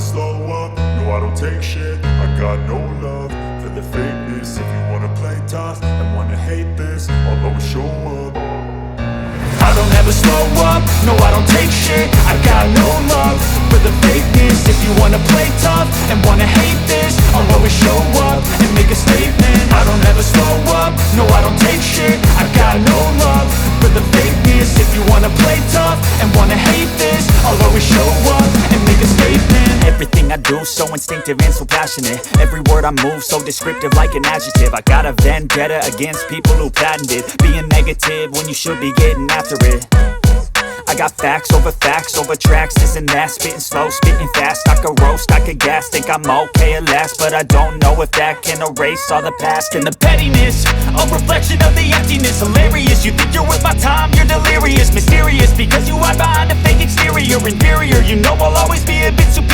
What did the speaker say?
slow up, no I don't take shit. I got no love for the fakeness. If you wanna play tough and wanna hate this, I'll always show up. I don't ever slow up, no I don't take shit. I got no love for the fakeness. If you wanna play tough and wanna hate this, I'll always show up and make a statement. I don't ever slow up, no I don't take shit. I got no love for the fakeness. If you wanna play tough and wanna hate this, I'll always show up and make a statement. Everything I do so instinctive and so passionate. Every word I move so descriptive like an adjective. I got a vendetta against people who patented being negative when you should be getting after it. I got facts over tracks, this and that. Spitting slow, spitting fast. I could roast, I could gas. Think I'm okay at last, but I don't know if that can erase all the past. And the pettiness, a reflection of the emptiness. Hilarious, you think you're worth my time, you're delirious. Mysterious, because you hide behind a fake exterior. Inferior, you know I'll always be a bit superior.